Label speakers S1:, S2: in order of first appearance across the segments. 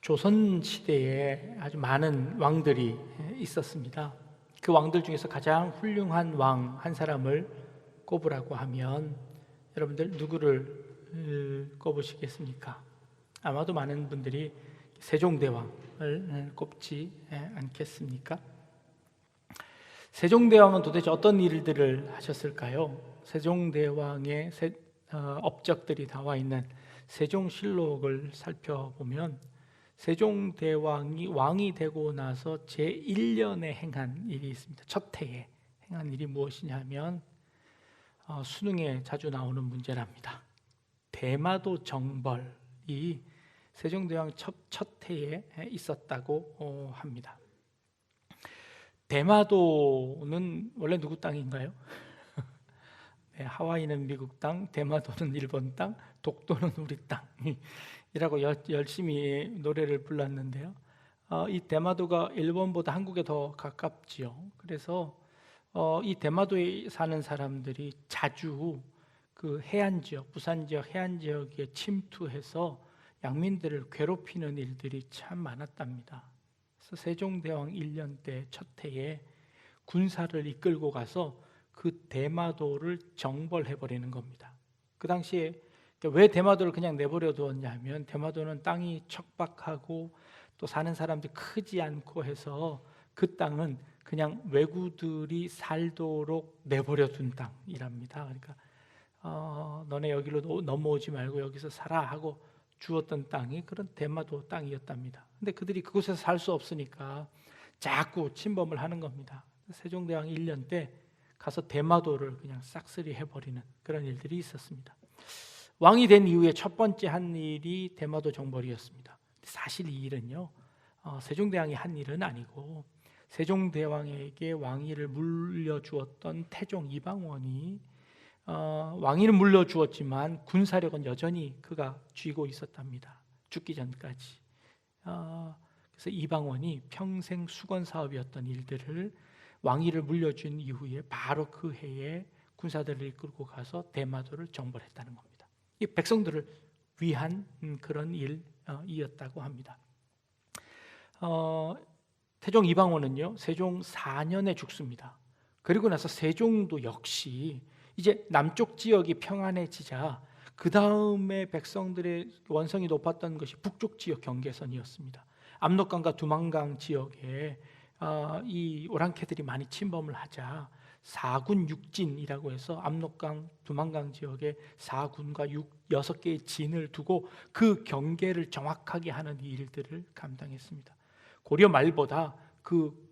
S1: 조선 시대에 아주 많은 왕들이 있었습니다. 그 왕들 중에서 가장 훌륭한 왕 한 사람을 꼽으라고 하면 여러분들 누구를 꼽으시겠습니까? 아마도 많은 분들이 세종대왕을 꼽지 않겠습니까? 세종대왕은 도대체 어떤 일들을 하셨을까요? 세종대왕의 업적들이 나와 있는 세종실록을 살펴보면 세종대왕이 왕이 되고 나서 제1년에 행한 일이 있습니다. 첫 해에 행한 일이 무엇이냐면 수능에 자주 나오는 문제랍니다. 대마도 정벌이 세종대왕 첫 해에 있었다고 합니다. 대마도는 원래 누구 땅인가요? 네, 하와이는 미국 땅, 대마도는 일본 땅, 독도는 우리 땅이라고 열심히 노래를 불렀는데요. 이 대마도가 일본보다 한국에 더 가깝지요. 그래서 이 대마도에 사는 사람들이 자주 그 해안 지역, 부산 지역 해안 지역에 침투해서 양민들을 괴롭히는 일들이 참 많았답니다. 그래서 세종대왕 1년 때 첫 해에 군사를 이끌고 가서 그 대마도를 정벌해버리는 겁니다. 그 당시에 왜 대마도를 그냥 내버려 두었냐면 대마도는 땅이 척박하고 또 사는 사람들이 크지 않고 해서 그 땅은 그냥 왜구들이 살도록 내버려 둔 땅이랍니다. 그러니까 너네 여기로 넘어오지 말고 여기서 살아 하고 주었던 땅이 그런 대마도 땅이었답니다. 근데 그들이 그곳에서 살 수 없으니까 자꾸 침범을 하는 겁니다. 세종대왕 1년 때 가서 대마도를 그냥 싹쓸이 해버리는 그런 일들이 있었습니다. 왕이 된 이후에 첫 번째 한 일이 대마도 정벌이었습니다. 사실 이 일은요, 세종대왕이 한 일은 아니고 세종대왕에게 왕위를 물려주었던 태종 이방원이 왕위는 물려주었지만 군사력은 여전히 그가 쥐고 있었답니다. 죽기 전까지. 그래서 이방원이 평생 수건 사업이었던 일들을 왕위를 물려준 이후에 바로 그 해에 군사들을 이끌고 가서 대마도를 정벌했다는 겁니다. 이 백성들을 위한 그런 일이었다고 합니다. 태종 이방원은요, 세종 4년에 죽습니다. 그리고 나서 세종도 역시 이제 남쪽 지역이 평안해지자 그 다음에 백성들의 원성이 높았던 것이 북쪽 지역 경계선이었습니다. 압록강과 두만강 지역에 이 오랑캐들이 많이 침범을 하자 4군 6진이라고 해서 압록강, 두만강 지역에 4군과 6개의 진을 두고 그 경계를 정확하게 하는 일들을 감당했습니다. 고려 말보다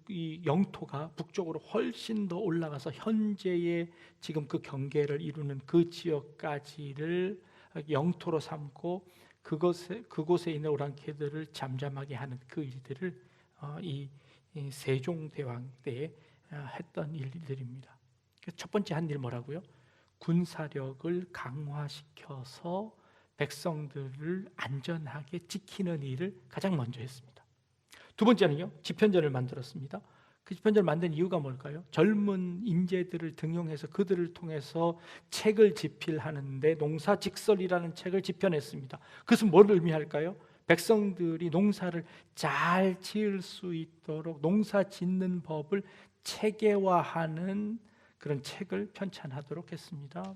S1: 이 영토가 북쪽으로 훨씬 더 올라가서 현재의 지금 그 경계를 이루는 그 지역까지를 영토로 삼고 그곳에 있는 오랑캐들을 잠잠하게 하는 그 일들을 이 세종대왕 때에 했던 일들입니다. 첫 번째 한 일 뭐라고요? 군사력을 강화시켜서 백성들을 안전하게 지키는 일을 가장 먼저 했습니다. 두 번째는요, 집현전을 만들었습니다. 그 집현전을 만든 이유가 뭘까요? 젊은 인재들을 등용해서 그들을 통해서 책을 집필하는데 농사직설이라는 책을 집현했습니다. 그것은 뭘 의미할까요? 백성들이 농사를 잘 지을 수 있도록 농사 짓는 법을 체계화하는 그런 책을 편찬하도록 했습니다.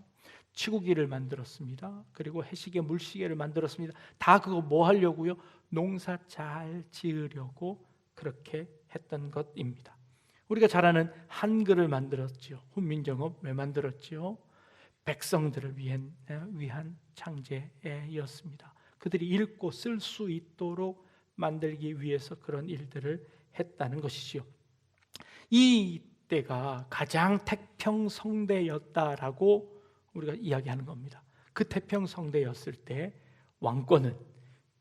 S1: 치구기를 만들었습니다. 그리고 해시계, 물시계를 만들었습니다. 다 그거 뭐 하려고요? 농사 잘 지으려고 그렇게 했던 것입니다. 우리가 잘 아는 한글을 만들었죠. 훈민정음 왜 만들었죠? 백성들을 위한 창제였습니다. 그들이 읽고 쓸 수 있도록 만들기 위해서 그런 일들을 했다는 것이지요. 이 때가 가장 태평성대였다라고 우리가 이야기하는 겁니다. 그 태평성대였을 때 왕권은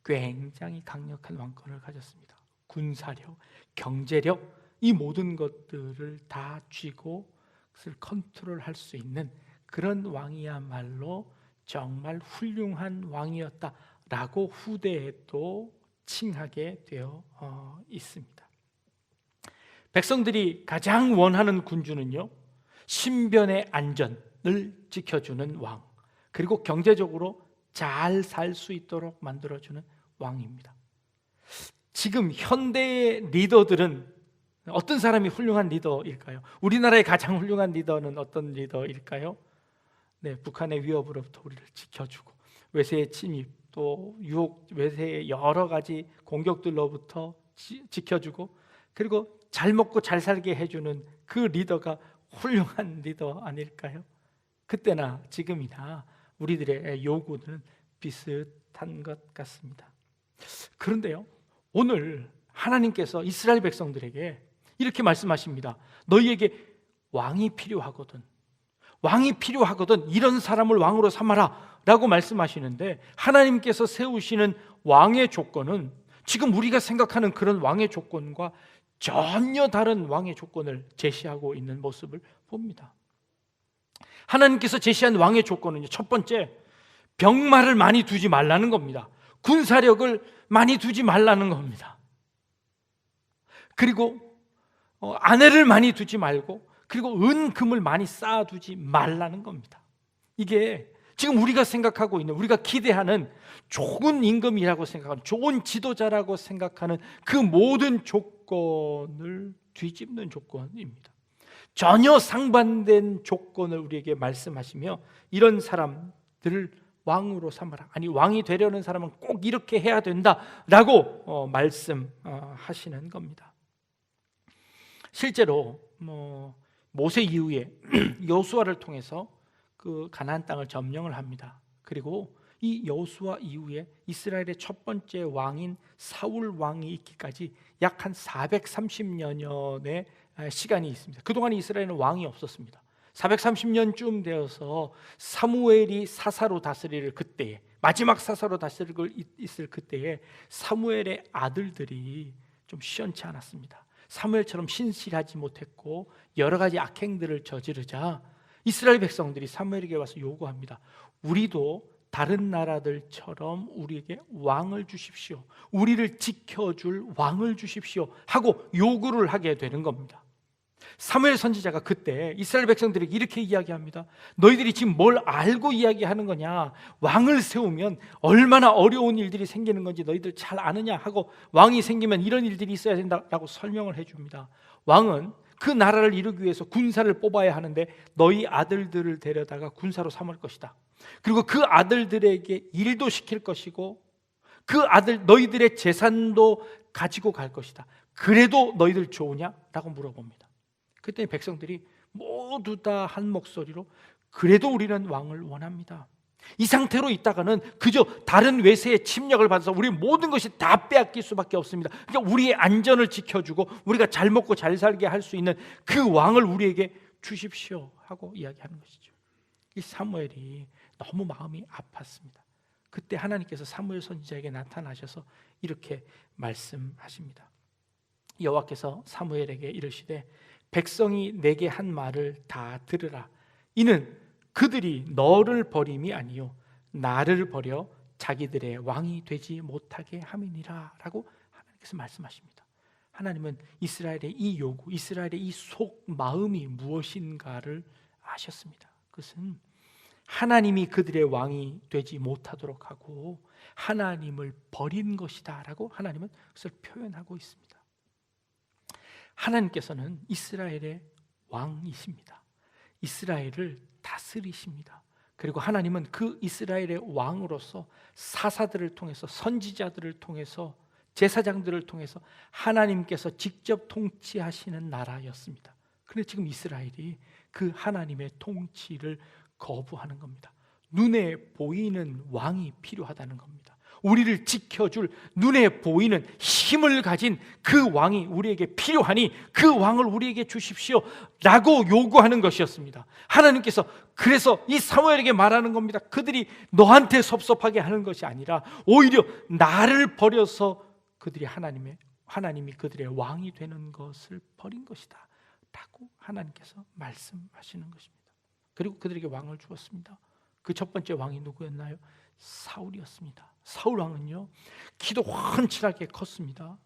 S1: 굉장히 강력한 왕권을 가졌습니다. 군사력, 경제력, 이 모든 것들을 다 쥐고 그것을 컨트롤할 수 있는 그런 왕이야말로 정말 훌륭한 왕이었다라고 후대에도 칭하게 되어 있습니다. 백성들이 가장 원하는 군주는요, 신변의 안전을 지켜주는 왕, 그리고 경제적으로 잘 살 수 있도록 만들어주는 왕입니다. 지금 현대의 리더들은 어떤 사람이 훌륭한 리더일까요? 우리나라의 가장 훌륭한 리더는 어떤 리더일까요? 네, 북한의 위협으로부터 우리를 지켜주고 외세의 침입, 또 유혹, 외세의 여러 가지 공격들로부터 지켜주고, 그리고 잘 먹고 잘 살게 해주는 그 리더가 훌륭한 리더 아닐까요? 그때나 지금이나 우리들의 요구는 비슷한 것 같습니다. 그런데요, 오늘 하나님께서 이스라엘 백성들에게 이렇게 말씀하십니다. 너희에게 왕이 필요하거든, 왕이 필요하거든 이런 사람을 왕으로 삼아라 라고 말씀하시는데, 하나님께서 세우시는 왕의 조건은 지금 우리가 생각하는 그런 왕의 조건과 전혀 다른 왕의 조건을 제시하고 있는 모습을 봅니다. 하나님께서 제시한 왕의 조건은요, 첫 번째, 병마를 많이 두지 말라는 겁니다. 군사력을 많이 두지 말라는 겁니다. 그리고 아내를 많이 두지 말고, 그리고 은금을 많이 쌓아두지 말라는 겁니다. 이게 지금 우리가 생각하고 있는, 우리가 기대하는 좋은 임금이라고 생각하는, 좋은 지도자라고 생각하는 그 모든 조건을 뒤집는 조건입니다. 전혀 상반된 조건을 우리에게 말씀하시며, 이런 사람들을 왕으로 삼아라, 아니 왕이 되려는 사람은 꼭 이렇게 해야 된다라고 말씀하시는 겁니다. 실제로 모세 이후에 여호수아를 통해서 그 가나안 땅을 점령을 합니다. 그리고 이 여호수아 이후에 이스라엘의 첫 번째 왕인 사울 왕이 있기까지 약 한 430여 년의 시간이 있습니다. 그동안 이스라엘은 왕이 없었습니다. 430년쯤 되어서 사무엘이 사사로 다스릴 그때에, 마지막 사사로 다스리고 있을 그때에 사무엘의 아들들이 좀 시원치 않았습니다. 사무엘처럼 신실하지 못했고 여러 가지 악행들을 저지르자 이스라엘 백성들이 사무엘에게 와서 요구합니다. 우리도 다른 나라들처럼 우리에게 왕을 주십시오, 우리를 지켜줄 왕을 주십시오 하고 요구를 하게 되는 겁니다. 사무엘 선지자가 그때 이스라엘 백성들에게 이렇게 이야기합니다. 너희들이 지금 뭘 알고 이야기하는 거냐? 왕을 세우면 얼마나 어려운 일들이 생기는 건지 너희들 잘 아느냐 하고, 왕이 생기면 이런 일들이 있어야 된다라고 설명을 해줍니다. 왕은 그 나라를 이루기 위해서 군사를 뽑아야 하는데 너희 아들들을 데려다가 군사로 삼을 것이다. 그리고 그 아들들에게 일도 시킬 것이고 그 아들 너희들의 재산도 가지고 갈 것이다. 그래도 너희들 좋으냐? 라고 물어봅니다. 그때 백성들이 모두 다 한 목소리로 그래도 우리는 왕을 원합니다. 이 상태로 있다가는 그저 다른 외세의 침략을 받아서 우리 모든 것이 다 빼앗길 수밖에 없습니다. 그러니까 우리의 안전을 지켜주고 우리가 잘 먹고 잘 살게 할 수 있는 그 왕을 우리에게 주십시오 하고 이야기하는 것이죠. 이 사무엘이 너무 마음이 아팠습니다. 그때 하나님께서 사무엘 선지자에게 나타나셔서 이렇게 말씀하십니다. 여호와께서 사무엘에게 이르시되 백성이 내게 한 말을 다 들으라. 이는 그들이 너를 버림이 아니요 나를 버려 자기들의 왕이 되지 못하게 함이니라 라고 하나님께서 말씀하십니다. 하나님은 이스라엘의 이 요구, 이스라엘의 이 속 마음이 무엇인가를 아셨습니다. 그것은 하나님이 그들의 왕이 되지 못하도록 하고 하나님을 버린 것이다 라고 하나님은 그것을 표현하고 있습니다. 하나님께서는 이스라엘의 왕이십니다. 이스라엘을 다스리십니다. 그리고 하나님은 그 이스라엘의 왕으로서 사사들을 통해서, 선지자들을 통해서, 제사장들을 통해서 하나님께서 직접 통치하시는 나라였습니다. 그런데 지금 이스라엘이 그 하나님의 통치를 거부하는 겁니다. 눈에 보이는 왕이 필요하다는 겁니다. 우리를 지켜줄 눈에 보이는 힘을 가진 그 왕이 우리에게 필요하니 그 왕을 우리에게 주십시오 라고 요구하는 것이었습니다. 하나님께서 그래서 이 사무엘에게 말하는 겁니다. 그들이 너한테 섭섭하게 하는 것이 아니라 오히려 나를 버려서 그들이 하나님이 그들의 왕이 되는 것을 버린 것이다 라고 하나님께서 말씀하시는 것입니다. 그리고 그들에게 왕을 주었습니다. 그 첫 번째 왕이 누구였나요? 사울이었습니다. 사울 왕은요, 키도 훤칠하게 컸습니다.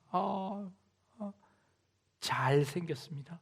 S1: 잘생겼습니다.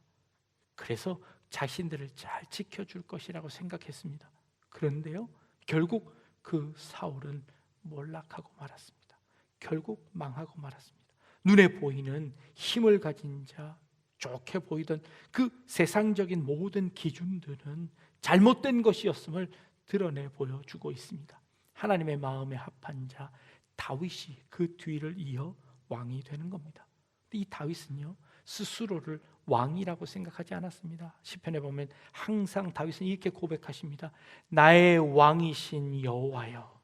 S1: 그래서 자신들을 잘 지켜줄 것이라고 생각했습니다. 그런데요, 결국 그 사울은 몰락하고 말았습니다. 결국 망하고 말았습니다. 눈에 보이는 힘을 가진 자, 좋게 보이던 그 세상적인 모든 기준들은 잘못된 것이었음을 드러내 보여주고 있습니다. 하나님의 마음에 합한 자 다윗이 그 뒤를 이어 왕이 되는 겁니다. 이 다윗은요, 스스로를 왕이라고 생각하지 않았습니다. 시편에 보면 항상 다윗은 이렇게 고백하십니다. 나의 왕이신 여호와여,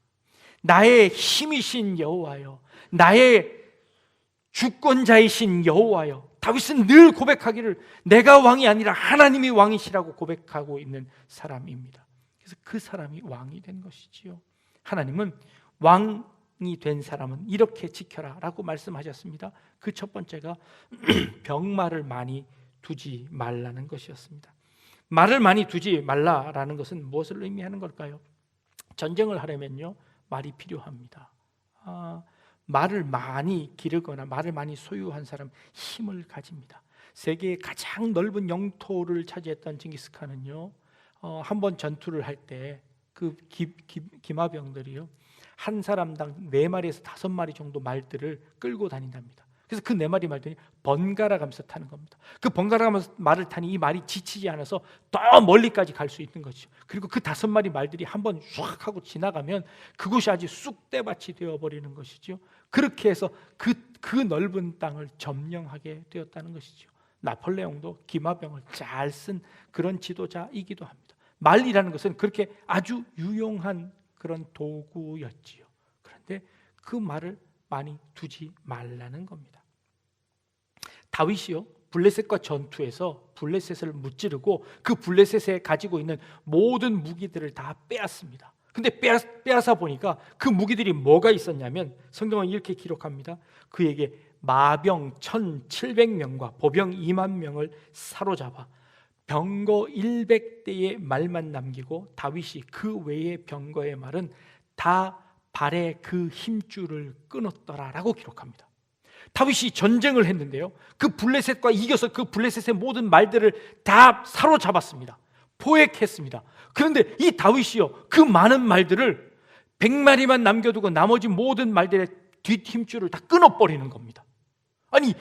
S1: 나의 힘이신 여호와여, 나의 주권자이신 여호와여. 다윗은 늘 고백하기를 내가 왕이 아니라 하나님이 왕이시라고 고백하고 있는 사람입니다. 그래서 그 사람이 왕이 된 것이지요. 하나님은 왕이 된 사람은 이렇게 지켜라 라고 말씀하셨습니다. 그 첫 번째가 병마를 많이 두지 말라는 것이었습니다. 말을 많이 두지 말라라는 것은 무엇을 의미하는 걸까요? 전쟁을 하려면요, 말이 필요합니다. 말을 많이 기르거나 말을 많이 소유한 사람 힘을 가집니다. 세계의 가장 넓은 영토를 차지했던 징기스칸은요, 한번 전투를 할 때 그 기마병들이요, 한 사람당 4마리에서 5마리 정도 말들을 끌고 다닌답니다. 그래서 그 4마리 말들이 번갈아 가면서 타는 겁니다. 그 번갈아 가면서 말을 타니 이 말이 지치지 않아서 더 멀리까지 갈 수 있는 것이죠. 그리고 그 5마리 말들이 한번 쫙 하고 지나가면 그곳이 아주 쑥대밭이 되어버리는 것이죠. 그렇게 해서 그 넓은 땅을 점령하게 되었다는 것이죠. 나폴레옹도 기마병을 잘 쓴 그런 지도자이기도 합니다. 말이라는 것은 그렇게 아주 유용한 그런 도구였지요. 그런데 그 말을 많이 두지 말라는 겁니다. 다윗이요, 블레셋과 전투에서 블레셋을 무찌르고 그 블레셋에 가지고 있는 모든 무기들을 다 빼앗습니다. 근데 빼앗아 보니까 그 무기들이 뭐가 있었냐면 성경은 이렇게 기록합니다. 그에게 마병 1,700명과 보병 2만 명을 사로잡아 병거 100대의 말만 남기고 다윗이 그 외의 병거의 말은 다 발에 그 힘줄을 끊었더라라고 기록합니다. 다윗이 전쟁을 했는데요, 그 블레셋과 이겨서 그 블레셋의 모든 말들을 다 사로잡았습니다. 포획했습니다. 그런데 이 다윗이요, 그 많은 말들을 100마리만 남겨두고 나머지 모든 말들의 뒷힘줄을 다 끊어버리는 겁니다. 아니,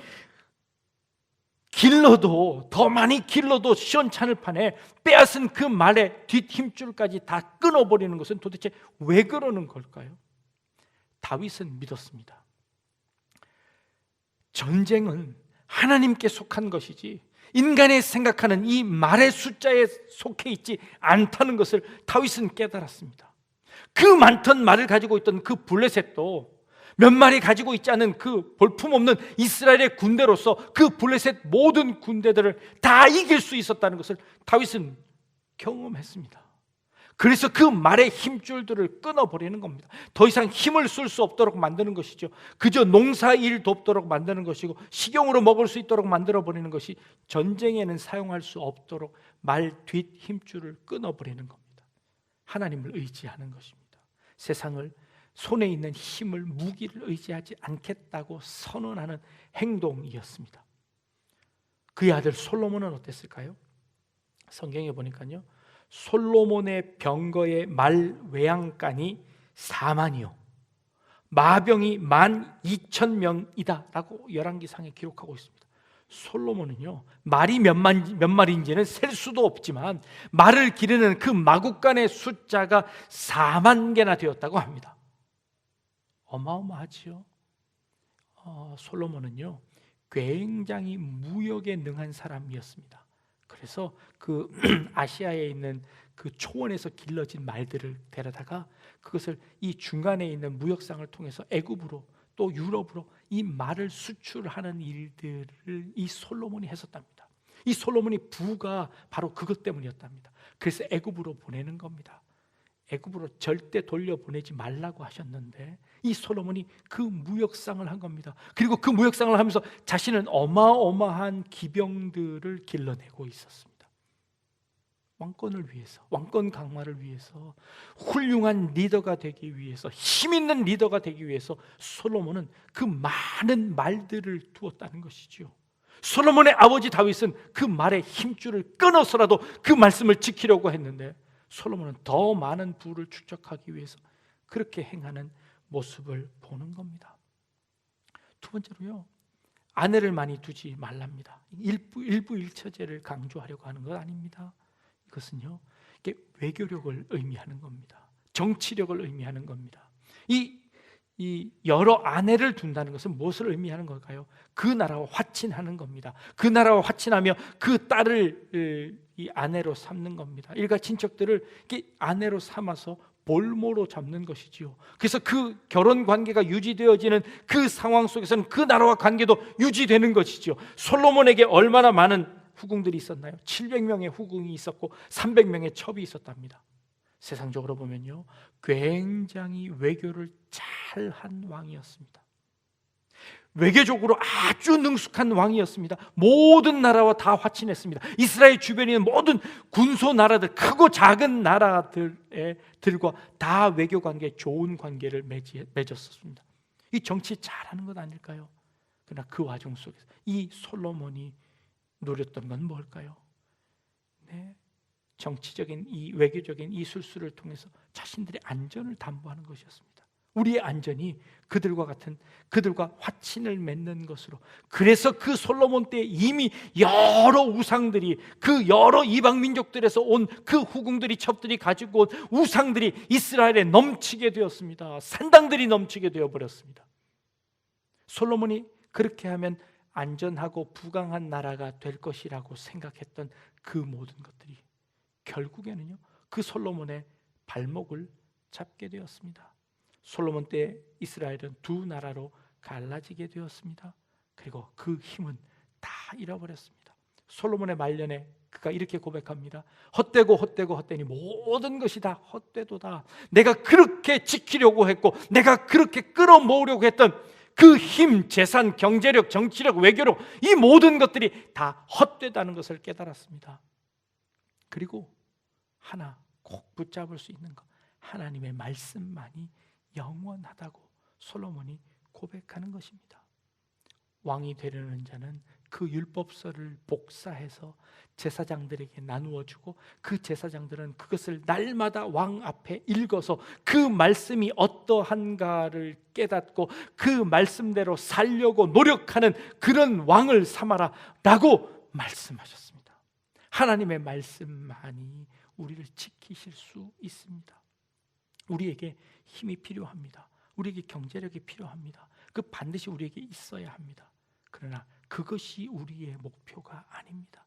S1: 길러도 더 많이 길러도 시원찮을 판에 빼앗은 그 말의 뒷힘줄까지 다 끊어버리는 것은 도대체 왜 그러는 걸까요? 다윗은 믿었습니다. 전쟁은 하나님께 속한 것이지 인간이 생각하는 이 말의 숫자에 속해 있지 않다는 것을 다윗은 깨달았습니다. 그 많던 말을 가지고 있던 그 블레셋도 몇 마리 가지고 있지 않은 그 볼품없는 이스라엘의 군대로서 그 블레셋 모든 군대들을 다 이길 수 있었다는 것을 다윗은 경험했습니다. 그래서 그 말의 힘줄들을 끊어버리는 겁니다. 더 이상 힘을 쓸 수 없도록 만드는 것이죠. 그저 농사일 돕도록 만드는 것이고 식용으로 먹을 수 있도록 만들어버리는 것이 전쟁에는 사용할 수 없도록 말 뒷 힘줄을 끊어버리는 겁니다. 하나님을 의지하는 것입니다. 세상을, 손에 있는 힘을, 무기를 의지하지 않겠다고 선언하는 행동이었습니다. 그의 아들 솔로몬은 어땠을까요? 성경에 보니까요, 솔로몬의 병거의 말 외양간이 4만이요 마병이 12,000명이다 라고 열왕기상에 기록하고 있습니다. 솔로몬은요, 말이 몇 마리인지는 셀 수도 없지만 말을 기르는 그 마구간의 숫자가 4만 개나 되었다고 합니다. 어마어마하지요. 솔로몬은요, 굉장히 무역에 능한 사람이었습니다. 그래서 그 아시아에 있는 그 초원에서 길러진 말들을 데려다가 그것을 이 중간에 있는 무역상을 통해서 애굽으로 또 유럽으로 이 말을 수출하는 일들을 이 솔로몬이 했었답니다. 이 솔로몬이 부가 바로 그것 때문이었답니다. 그래서 애굽으로 보내는 겁니다. 애굽으로 절대 돌려보내지 말라고 하셨는데 이 솔로몬이 그 무역상을 한 겁니다. 그리고 그 무역상을 하면서 자신은 어마어마한 기병들을 길러내고 있었습니다. 왕권을 위해서, 왕권 강화를 위해서, 훌륭한 리더가 되기 위해서, 힘 있는 리더가 되기 위해서 솔로몬은 그 많은 말들을 두었다는 것이죠. 솔로몬의 아버지 다윗은 그 말의 힘줄을 끊어서라도 그 말씀을 지키려고 했는데 솔로몬은 더 많은 부를 축적하기 위해서 그렇게 행하는 모습을 보는 겁니다. 두 번째로요, 아내를 많이 두지 말랍니다. 일부일처제를 강조하려고 하는 것 아닙니다. 이것은요, 이게 외교력을 의미하는 겁니다. 정치력을 의미하는 겁니다. 이 여러 아내를 둔다는 것은 무엇을 의미하는 걸까요? 그 나라와 화친하는 겁니다. 그 나라와 화친하며 그 딸을 이 아내로 삼는 겁니다. 일가 친척들을 이렇게 아내로 삼아서 볼모로 잡는 것이지요. 그래서 그 결혼 관계가 유지되어지는 그 상황 속에서는 그 나라와 관계도 유지되는 것이지요. 솔로몬에게 얼마나 많은 후궁들이 있었나요? 700명의 후궁이 있었고 300명의 첩이 있었답니다. 세상적으로 보면요, 굉장히 외교를 잘한 왕이었습니다. 외교적으로 아주 능숙한 왕이었습니다. 모든 나라와 다 화친했습니다. 이스라엘 주변에 있는 모든 군소 나라들, 크고 작은 나라들과 다 외교 관계, 좋은 관계를 맺었습니다. 이 정치 잘하는 것 아닐까요? 그러나 그 와중 속에서 이 솔로몬이 노렸던 건 뭘까요? 네, 정치적인 이 외교적인 이 술수를 통해서 자신들의 안전을 담보하는 것이었습니다. 우리의 안전이 그들과 화친을 맺는 것으로. 그래서 그 솔로몬 때 이미 여러 우상들이, 그 여러 이방 민족들에서 온 그 후궁들이, 첩들이 가지고 온 우상들이 이스라엘에 넘치게 되었습니다. 산당들이 넘치게 되어 버렸습니다. 솔로몬이 그렇게 하면 안전하고 부강한 나라가 될 것이라고 생각했던 그 모든 것들이 결국에는요, 그 솔로몬의 발목을 잡게 되었습니다. 솔로몬 때 이스라엘은 두 나라로 갈라지게 되었습니다. 그리고 그 힘은 다 잃어버렸습니다. 솔로몬의 말년에 그가 이렇게 고백합니다. 헛되고 헛되니 모든 것이 다 헛되도다. 내가 그렇게 지키려고 했고 내가 그렇게 끌어모으려고 했던 그 힘, 재산, 경제력, 정치력, 외교력, 이 모든 것들이 다 헛되다는 것을 깨달았습니다. 그리고 하나 꼭 붙잡을 수 있는 것, 하나님의 말씀만이 영원하다고 솔로몬이 고백하는 것입니다. 왕이 되려는 자는 그 율법서를 복사해서 제사장들에게 나누어 주고 그 제사장들은 그것을 날마다 왕 앞에 읽어서 그 말씀이 어떠한가를 깨닫고 그 말씀대로 살려고 노력하는 그런 왕을 삼아라 라고 말씀하셨습니다. 하나님의 말씀만이 우리를 지키실 수 있습니다. 우리에게 힘이 필요합니다. 우리에게 경제력이 필요합니다. 그 반드시 우리에게 있어야 합니다. 그러나 그것이 우리의 목표가 아닙니다.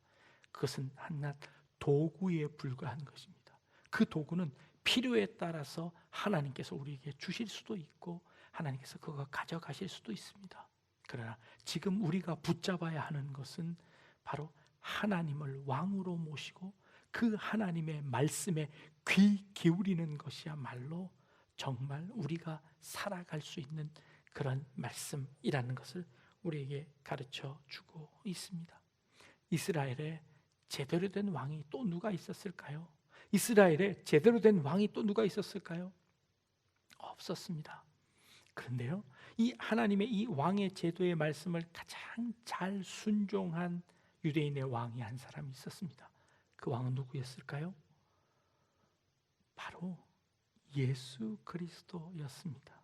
S1: 그것은 한낱 도구에 불과한 것입니다. 그 도구는 필요에 따라서 하나님께서 우리에게 주실 수도 있고 하나님께서 그거 가져가실 수도 있습니다. 그러나 지금 우리가 붙잡아야 하는 것은 바로 하나님을 왕으로 모시고 그 하나님의 말씀에 귀 기울이는 것이야말로 정말 우리가 살아갈 수 있는 그런 말씀이라는 것을 우리에게 가르쳐 주고 있습니다. 이스라엘에 제대로 된 왕이 또 누가 있었을까요? 이스라엘에 제대로 된 왕이 또 누가 있었을까요? 없었습니다. 그런데요, 이 하나님의 이 왕의 제도의 말씀을 가장 잘 순종한 유대인의 왕이 한 사람이 있었습니다. 그 왕은 누구였을까요? 바로 예수 그리스도였습니다.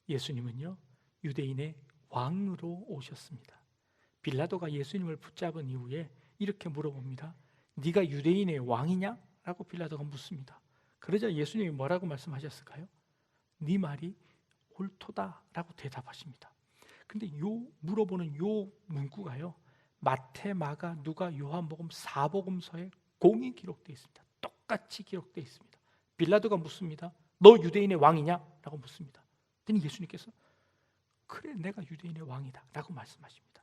S1: 예수님은요, 유대인의 왕으로 오셨습니다. 빌라도가 예수님을 붙잡은 이후에 이렇게 물어봅니다. 네가 유대인의 왕이냐? 라고 빌라도가 묻습니다. 그러자 예수님이 뭐라고 말씀하셨을까요? 네 말이 옳도다 라고 대답하십니다. 근데 요 물어보는 요 문구가요, 마태, 마가, 누가, 요한복음 4복음서에 공이 기록되어 있습니다. 똑같이 기록되어 있습니다. 빌라도가 묻습니다. 너 유대인의 왕이냐? 라고 묻습니다. 그랬더니 예수님께서 그래, 내가 유대인의 왕이다 라고 말씀하십니다.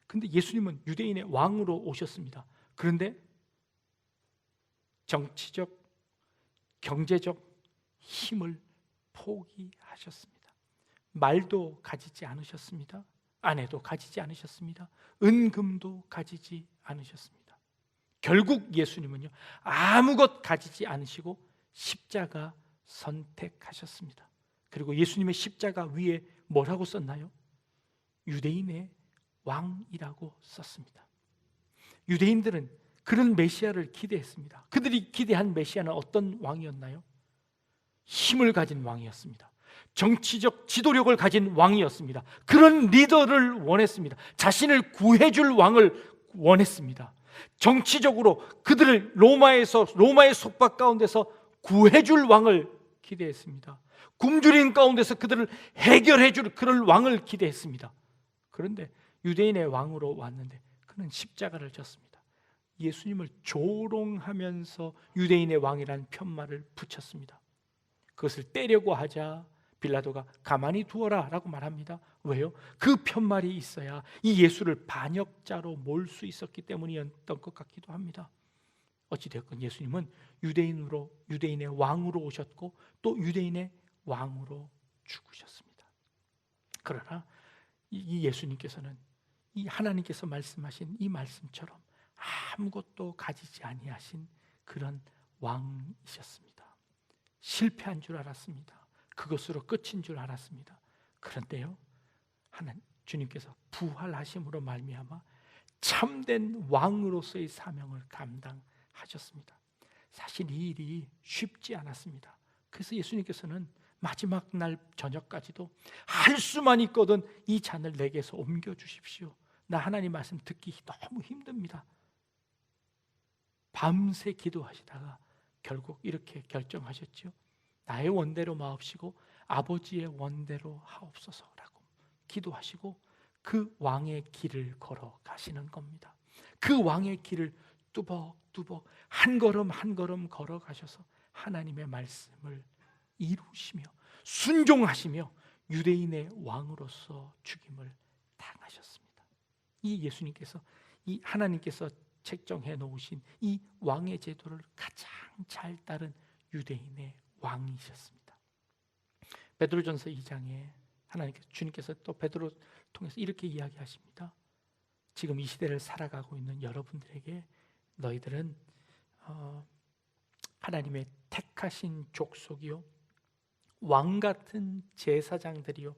S1: 근데 예수님은 유대인의 왕으로 오셨습니다. 그런데 정치적, 경제적 힘을 포기하셨습니다. 말도 가지지 않으셨습니다. 아내도 가지지 않으셨습니다. 은금도 가지지 않으셨습니다. 결국 예수님은요, 아무것 가지지 않으시고 십자가 선택하셨습니다. 그리고 예수님의 십자가 위에 뭐라고 썼나요? 유대인의 왕이라고 썼습니다. 유대인들은 그런 메시아를 기대했습니다. 그들이 기대한 메시아는 어떤 왕이었나요? 힘을 가진 왕이었습니다. 정치적 지도력을 가진 왕이었습니다. 그런 리더를 원했습니다. 자신을 구해줄 왕을 원했습니다. 정치적으로 그들을 로마의 속박 가운데서 구해줄 왕을 기대했습니다. 굶주린 가운데서 그들을 해결해줄 그럴 왕을 기대했습니다. 그런데 유대인의 왕으로 왔는데 그는 십자가를 졌습니다. 예수님을 조롱하면서 유대인의 왕이라는 편말을 붙였습니다. 그것을 떼려고 하자 빌라도가 가만히 두어라 라고 말합니다. 왜요? 그 편말이 있어야 이 예수를 반역자로 몰 수 있었기 때문이었던 것 같기도 합니다. 어찌되었건 예수님은 유대인의 왕으로 오셨고 또 유대인의 왕으로 죽으셨습니다. 그러나 이 예수님께서는 이 하나님께서 말씀하신 이 말씀처럼 아무것도 가지지 아니하신 그런 왕이셨습니다. 실패한 줄 알았습니다. 그것으로 끝인 줄 알았습니다. 그런데요, 주님께서 부활하심으로 말미암아 참된 왕으로서의 사명을 감당하셨습니다. 사실 이 일이 쉽지 않았습니다. 그래서 예수님께서는 마지막 날 저녁까지도 할 수만 있거든 이 잔을 내게서 옮겨주십시오. 나 하나님 말씀 듣기 너무 힘듭니다. 밤새 기도하시다가 결국 이렇게 결정하셨죠. 나의 원대로 마옵시고 아버지의 원대로 하옵소서라고 기도하시고 그 왕의 길을 걸어가시는 겁니다. 그 왕의 길을 뚜벅뚜벅 한 걸음 한 걸음 걸어가셔서 하나님의 말씀을 이루시며 순종하시며 유대인의 왕으로서 죽임을 당하셨습니다. 이 예수님께서, 이 하나님께서 책정해 놓으신 이 왕의 제도를 가장 잘 따른 유대인의 왕이셨습니다. 베드로전서 2장에 주님께서 또 베드로 통해서 이렇게 이야기하십니다. 지금 이 시대를 살아가고 있는 여러분들에게 너희들은 하나님의 택하신 족속이요 왕 같은 제사장들이요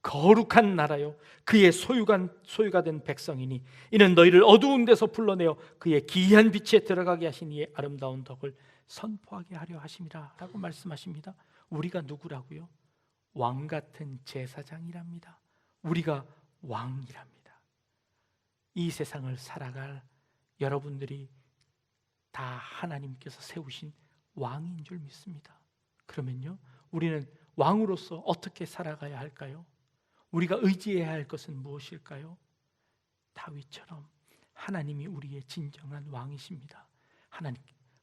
S1: 거룩한 나라요 그의 소유가 된 백성이니 이는 너희를 어두운 데서 불러내어 그의 기이한 빛에 들어가게 하신 이의 아름다운 덕을 선포하게 하려 하심이라 라고 말씀하십니다. 우리가 누구라고요? 왕 같은 제사장이랍니다. 우리가 왕이랍니다. 이 세상을 살아갈 여러분들이 다 하나님께서 세우신 왕인 줄 믿습니다. 그러면요, 우리는 왕으로서 어떻게 살아가야 할까요? 우리가 의지해야 할 것은 무엇일까요? 다윗처럼 하나님이 우리의 진정한 왕이십니다.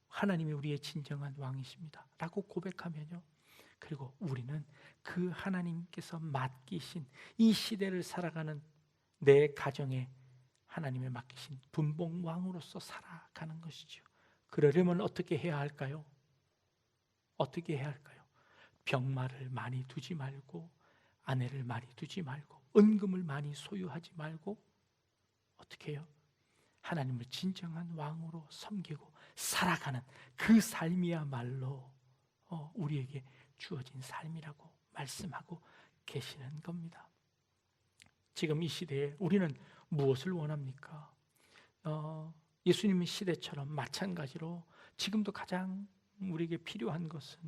S1: 하나님이 우리의 진정한 왕이십니다 라고 고백하면요, 그리고 우리는 그 하나님께서 맡기신 이 시대를 살아가는 내 가정에 하나님의 맡기신 분봉왕으로서 살아가는 것이죠. 그러려면 어떻게 해야 할까요? 어떻게 해야 할까요? 병마를 많이 두지 말고 아내를 많이 두지 말고 은금을 많이 소유하지 말고 어떻게 해요? 하나님을 진정한 왕으로 섬기고 살아가는 그 삶이야말로 우리에게 주어진 삶이라고 말씀하고 계시는 겁니다. 지금 이 시대에 우리는 무엇을 원합니까? 예수님의 시대처럼 마찬가지로 지금도 가장 우리에게 필요한 것은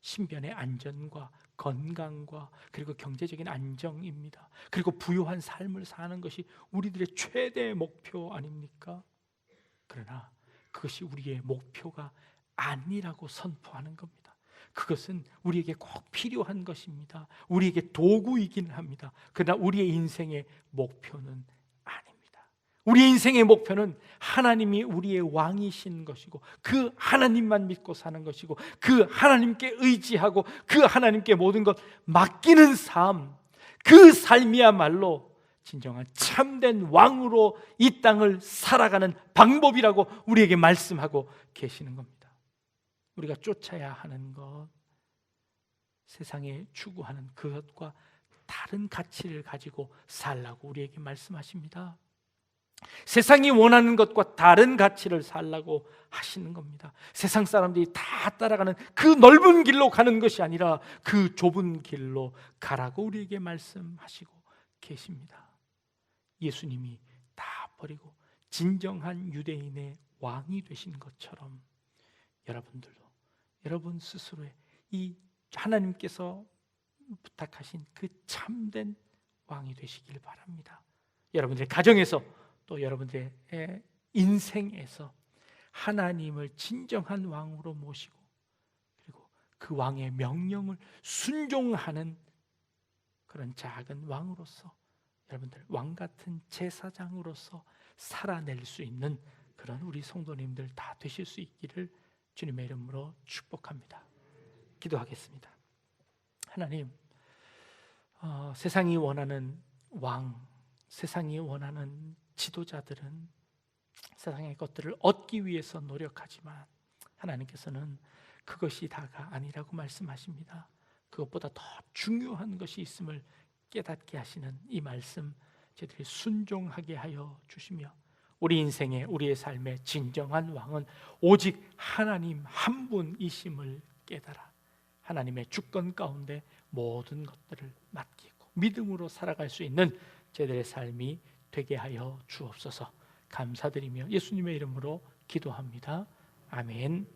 S1: 신변의 안전과 건강과 그리고 경제적인 안정입니다. 그리고 부유한 삶을 사는 것이 우리들의 최대 목표 아닙니까? 그러나 그것이 우리의 목표가 아니라고 선포하는 겁니다. 그것은 우리에게 꼭 필요한 것입니다. 우리에게 도구이긴 합니다. 그러나 우리의 인생의 목표는 아닙니다. 우리의 인생의 목표는 하나님이 우리의 왕이신 것이고 그 하나님만 믿고 사는 것이고 그 하나님께 의지하고 그 하나님께 모든 것 맡기는 삶, 그 삶이야말로 진정한 참된 왕으로 이 땅을 살아가는 방법이라고 우리에게 말씀하고 계시는 겁니다. 우리가 쫓아야 하는 것, 세상에 추구하는 그것과 다른 가치를 가지고 살라고 우리에게 말씀하십니다. 세상이 원하는 것과 다른 가치를 살라고 하시는 겁니다. 세상 사람들이 다 따라가는 그 넓은 길로 가는 것이 아니라 그 좁은 길로 가라고 우리에게 말씀하시고 계십니다. 예수님이 다 버리고 진정한 유대인의 왕이 되신 것처럼 여러분들도 여러분 스스로의 이 하나님께서 부탁하신 그 참된 왕이 되시길 바랍니다. 여러분들의 가정에서 또 여러분들의 인생에서 하나님을 진정한 왕으로 모시고 그리고 그 왕의 명령을 순종하는 그런 작은 왕으로서 여러분들 왕 같은 제사장으로서 살아낼 수 있는 그런 우리 성도님들 다 되실 수 있기를 주님의 이름으로 축복합니다. 기도하겠습니다. 하나님, 세상이 원하는 왕, 세상이 원하는 지도자들은 세상의 것들을 얻기 위해서 노력하지만 하나님께서는 그것이 다가 아니라고 말씀하십니다. 그것보다 더 중요한 것이 있음을 깨닫게 하시는 이 말씀 저희들이 순종하게 하여 주시며 우리 인생의 우리의 삶의 진정한 왕은 오직 하나님 한 분이심을 깨달아 하나님의 주권 가운데 모든 것들을 맡기고 믿음으로 살아갈 수 있는 저희들의 삶이 되게 하여 주옵소서. 감사드리며 예수님의 이름으로 기도합니다. 아멘.